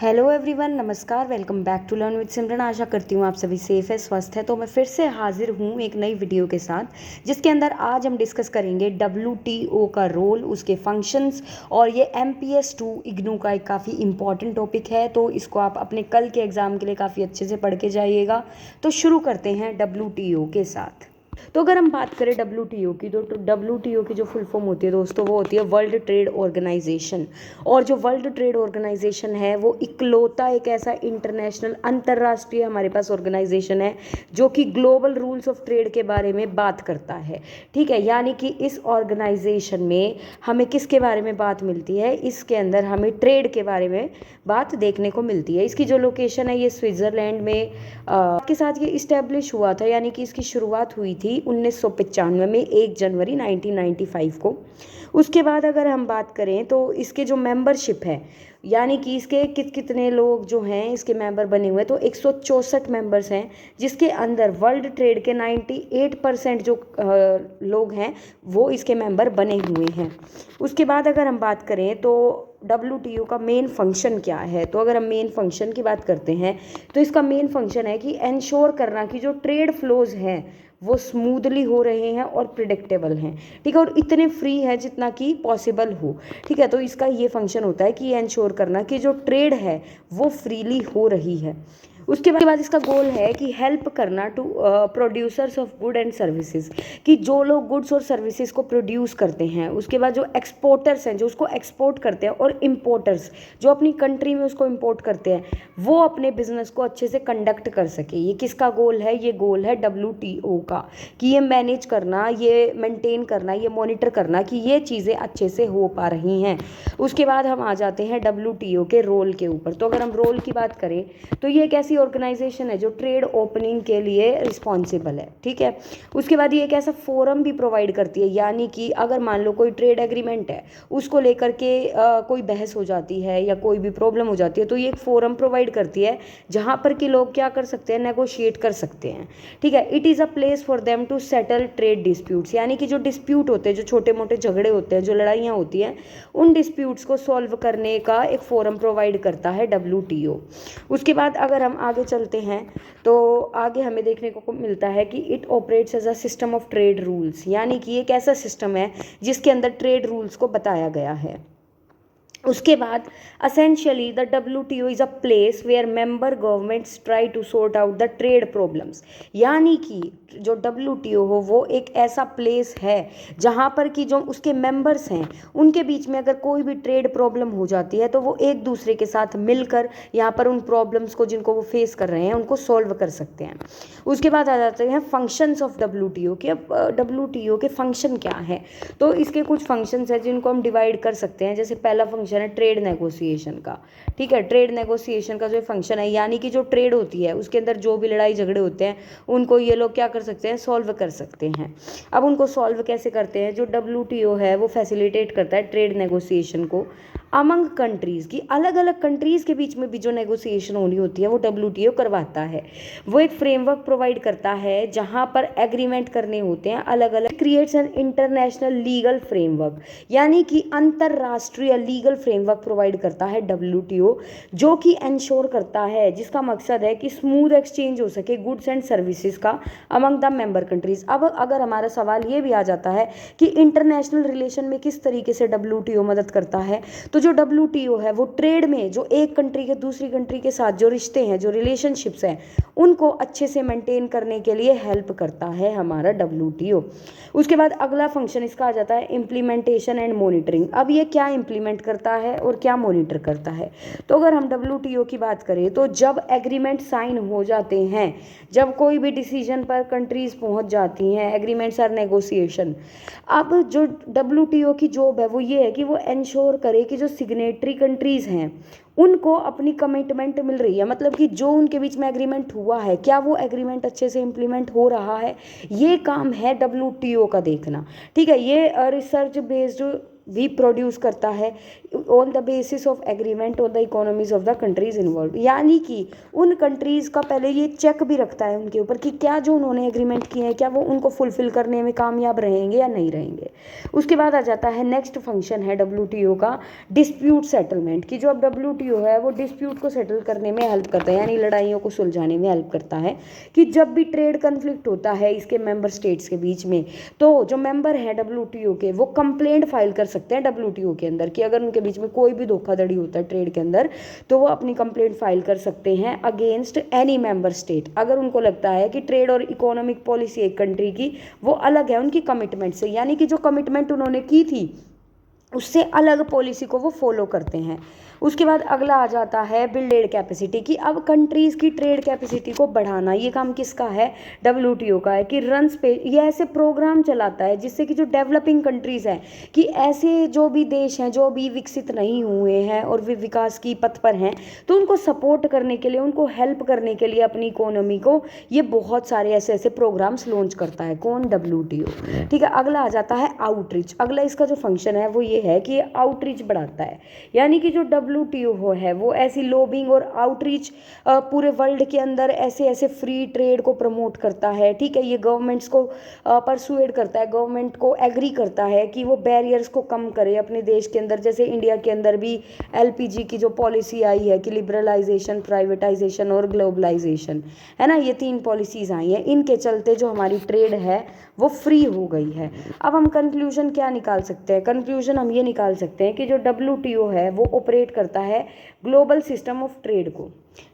Hello everyone, नमस्कार। Welcome back to learn with Simran. आशा करती हूँ आप सभी सेफ है, स्वस्थ है। तो मैं फिर से हाजिर हूँ एक नई वीडियो के साथ, जिसके अंदर आज हम डिस्कस करेंगे WTO का रोल, उसके फंक्शंस, और ये MPS 2 इग्नू का एक काफ़ी इंपॉर्टेंट टॉपिक है। तो इसको आप अपने कल के एग्ज़ाम के लिए काफ़ी अच्छे से पढ़ के जाइएगा। तो शुरू करते हैं WTO के साथ। तो अगर हम बात करें WTO की, तो WTO की जो फुल फॉर्म होती है दोस्तों, वो होती है वर्ल्ड ट्रेड ऑर्गेनाइजेशन। और जो वर्ल्ड ट्रेड ऑर्गेनाइजेशन है वो इकलौता एक ऐसा इंटरनेशनल अंतर्राष्ट्रीय हमारे पास ऑर्गेनाइजेशन है जो कि ग्लोबल रूल्स ऑफ ट्रेड के बारे में बात करता है। ठीक है, यानी कि इस ऑर्गेनाइजेशन में हमें किसके बारे में बात मिलती है? इसके अंदर हमें ट्रेड के बारे में बात देखने को मिलती है। इसकी जो लोकेशन है ये स्विट्ज़रलैंड में के साथ ये इस्टेब्लिश हुआ था, यानी कि इसकी शुरुआत हुई थी 1995 में, 1 जनवरी 1995 को। उसके बाद अगर हम बात करें तो इसके जो मेंबरशिप है, यानी कि इसके कितने लोग जो हैं इसके मेंबर बने हुए हैं, तो 164 मेंबर्स हैं, जिसके अंदर वर्ल्ड ट्रेड के 98% जो लोग हैं वो इसके मेंबर बने हुए हैं। उसके बाद अगर हम बात करें तो WTO का मेन फंक्शन क्या है? तो अगर हम मेन फंक्शन की बात करते हैं तो इसका मेन फंक्शन है कि इंश्योर करना कि जो ट्रेड फ्लोज हैं वो स्मूथली हो रहे हैं और प्रिडिक्टेबल हैं। ठीक है, और इतने फ्री है जितना कि पॉसिबल हो। ठीक है, तो इसका ये फंक्शन होता है कि ये इंश्योर करना कि जो ट्रेड है वो फ्रीली हो रही है। उसके बाद इसका गोल है कि हेल्प करना to producers of good and services, कि जो लोग गुड्स और सर्विसेज को प्रोड्यूस करते हैं, उसके बाद जो एक्सपोर्टर्स हैं जो उसको एक्सपोर्ट करते हैं, और इम्पोर्टर्स जो अपनी कंट्री में उसको इम्पोर्ट करते हैं, वो अपने बिजनेस को अच्छे से कंडक्ट कर सके। ये किसका गोल है? ये गोल है WTO का, कि ये मैनेज करना, ये मेंटेन करना, ये मॉनिटर करना कि ये चीज़ें अच्छे से हो पा रही हैं। उसके बाद हम आ जाते हैं WTO के रोल के ऊपर। तो अगर हम रोल की बात करें तो ये एक ऐसी ऑर्गेनाइजेशन है जो ट्रेड ओपनिंग के लिए रिस्पॉन्सिबल है। ठीक है, उसके बाद ये एक ऐसा फोरम भी प्रोवाइड करती है, यानी कि अगर मान लो कोई ट्रेड एग्रीमेंट है, उसको लेकर के कोई बहस हो जाती है या कोई भी प्रॉब्लम हो जाती है, तो ये एक फोरम प्रोवाइड करती है जहाँ पर कि लोग क्या कर सकते हैं? नेगोशिएट कर सकते हैं। ठीक है, it is a place for them to settle trade disputes, यानी कि जो डिस्प्यूट होते हैं, जो छोटे मोटे झगड़े होते हैं, जो लड़ाइयाँ होती हैं, उन डिस्प्यूट्स को सॉल्व करने का एक फोरम प्रोवाइड करता है WTO। उसके बाद अगर हम आगे चलते हैं तो आगे हमें देखने को मिलता है कि it operates as a system of trade rules, यानी कि एक ऐसा सिस्टम है जिसके अंदर ट्रेड रूल्स को बताया गया है। उसके बाद essentially the WTO is a place where member governments try to sort out the trade problems, यानी कि जो WTO हो वो एक ऐसा प्लेस है जहाँ पर कि जो उसके मेंबर्स हैं उनके बीच में अगर कोई भी ट्रेड प्रॉब्लम हो जाती है तो वो एक दूसरे के साथ मिलकर यहाँ पर उन प्रॉब्लम्स को जिनको वो फेस कर रहे हैं उनको सॉल्व कर सकते हैं। उसके बाद आ जाते हैं फंक्शंस ऑफ WTO के। अब WTO के फंक्शन क्या है? तो इसके कुछ फंक्शंस हैं जिनको हम डिवाइड कर सकते हैं। जैसे पहला फंक्शन है ट्रेड नेगोशिएशन का। ठीक है, ट्रेड नेगोशिएशन का जो फंक्शन है, यानी कि जो ट्रेड होती है उसके अंदर जो भी लड़ाई झगड़े होते हैं उनको ये लोग क्या कर सकते हैं? सॉल्व कर सकते हैं। अब उनको सॉल्व कैसे करते हैं? जो WTO है वो फैसिलिटेट करता है ट्रेड नेगोशिएशन को अमंग कंट्रीज़ की, अलग अलग कंट्रीज़ के बीच में भी जो नेगोशिएशन होनी होती है वो WTO करवाता है। वो एक फ्रेमवर्क प्रोवाइड करता है जहाँ पर एग्रीमेंट करने होते हैं अलग अलग। Creates an international legal framework, यानी कि अंतरराष्ट्रीय लीगल फ्रेमवर्क प्रोवाइड करता है WTO, जो कि इंश्योर करता है, जिसका मकसद है कि स्मूथ एक्सचेंज हो सके गुड्स एंड सर्विसेज का अमंग द मेंबर कंट्रीज। अब अगर हमारा सवाल ये भी आ जाता है कि इंटरनेशनल रिलेशन में किस तरीके से WTO मदद करता है, तो जो WTO है वो ट्रेड में जो एक कंट्री के दूसरी कंट्री के साथ जो रिश्ते हैं, जो रिलेशनशिप्स हैं, उनको अच्छे से मेंटेन करने के लिए हेल्प करता है हमारा WTO। उसके बाद अगला फंक्शन इसका आ जाता है इम्प्लीमेंटेशन एंड मॉनिटरिंग। अब ये क्या इम्प्लीमेंट करता है और क्या मॉनिटर करता है? तो अगर हम WTO की बात करें तो जब एग्रीमेंट साइन हो जाते हैं, जब कोई भी डिसीजन पर कंट्रीज पहुंच जाती हैं, एग्रीमेंट्स आर नेगोशिएशन, अब जो WTO की जॉब है वो ये है कि वो इंश्योर करे कि जो सिग्नेटरी कंट्रीज़ हैं उनको अपनी कमिटमेंट मिल रही है, मतलब कि जो उनके बीच में एग्रीमेंट हुआ है क्या वो एग्रीमेंट अच्छे से इम्प्लीमेंट हो रहा है। ये काम है WTO का देखना। ठीक है, ये रिसर्च बेस्ड भी प्रोड्यूस करता है, on the basis of agreement on the economies of the countries involve, यानी कि उन कंट्रीज़ का पहले ये चेक भी रखता है उनके ऊपर कि क्या जो उन्होंने एग्रीमेंट किए हैं क्या वो उनको फुलफिल करने में कामयाब रहेंगे या नहीं रहेंगे। उसके बाद आ जाता है नेक्स्ट फंक्शन है WTO का डिस्प्यूट सेटलमेंट, की जो अब WTO है वो डिस्प्यूट को सेटल करने में हेल्प करता है, यानी लड़ाइयों को सुलझाने में हेल्प करता है। कि जब भी ट्रेड कन्फ्लिक्ट होता है इसके मेंबर स्टेट्स के बीच में, तो जो मेंबर हैं WTO के वो कंप्लेंट फाइल कर सकते हैं WTO के अंदर, कि अगर उनके बीच में कोई भी धोखाधड़ी होता है ट्रेड के अंदर तो वो अपनी कंप्लेंट फाइल कर सकते हैं अगेंस्ट एनी मेंबर स्टेट, अगर उनको लगता है कि ट्रेड और इकोनॉमिक पॉलिसी एक कंट्री की वो अलग है उनकी कमिटमेंट से, यानी कि जो कमिटमेंट उन्होंने की थी उससे अलग पॉलिसी को वो फॉलो करते हैं। उसके बाद अगला आ जाता है बिल्ड ट्रेड कैपेसिटी, की अब कंट्रीज़ की ट्रेड कैपेसिटी को बढ़ाना, ये काम किसका है, WTO का है। कि रन्स पे ये ऐसे प्रोग्राम चलाता है जिससे कि जो डेवलपिंग कंट्रीज़ हैं, कि ऐसे जो भी देश हैं जो भी विकसित नहीं हुए हैं और वे विकास की पथ पर हैं, तो उनको सपोर्ट करने के लिए, उनको हेल्प करने के लिए अपनी इकोनॉमी को ये बहुत सारे ऐसे ऐसे प्रोग्राम्स लॉन्च करता है, कौन, WTO। ठीक है, अगला आ जाता है आउटरीच। अगला इसका जो फंक्शन है वो ये है कि ये आउटरीच बढ़ाता है, यानी कि जो WTO है वो ऐसी लॉबिंग और आउटरीच पूरे वर्ल्ड के अंदर ऐसे ऐसे फ्री ट्रेड को प्रमोट करता है। ठीक है, ये गवर्नमेंट्स को परसुएड करता है, गवर्नमेंट को एग्री करता है कि वो बैरियर्स को कम करे अपने देश के अंदर। जैसे इंडिया के अंदर भी LPG की जो पॉलिसी आई है कि लिबरलाइजेशन, प्राइवेटाइजेशन और ग्लोबलाइजेशन, है ना, ये 3 पॉलिसीज आई हैं, इनके चलते जो हमारी ट्रेड है वो फ्री हो गई है। अब हम कंक्लूजन क्या निकाल सकते हैं, कंक्लूजन हम ये निकाल सकते हैं कि जो WTO है वो ऑपरेट करता है ग्लोबल सिस्टम ऑफ ट्रेड को,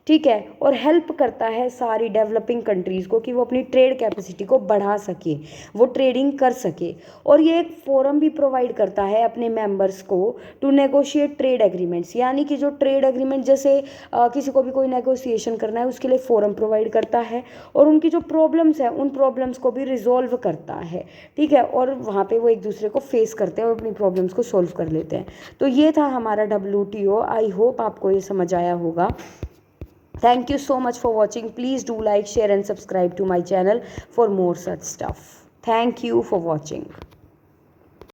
ठीक है, और हेल्प करता है सारी डेवलपिंग कंट्रीज़ को कि वो अपनी ट्रेड कैपेसिटी को बढ़ा सके, वो ट्रेडिंग कर सके। और ये एक फोरम भी प्रोवाइड करता है अपने मेंबर्स को टू नेगोशिएट ट्रेड एग्रीमेंट्स, यानी कि जो ट्रेड एग्रीमेंट जैसे किसी को भी कोई नेगोशिएशन करना है उसके लिए फोरम प्रोवाइड करता है, और उनकी जो प्रॉब्लम्स हैं उन प्रॉब्लम्स को भी रिजॉल्व करता है। ठीक है, और वहाँ पे वो एक दूसरे को फेस करते हैं और अपनी प्रॉब्लम्स को सॉल्व कर लेते हैं। तो ये था हमारा WTO। आई होप आपको ये समझ आया होगा। Thank you so much for watching. Please do like, share and subscribe to my channel for more such stuff. Thank you for watching.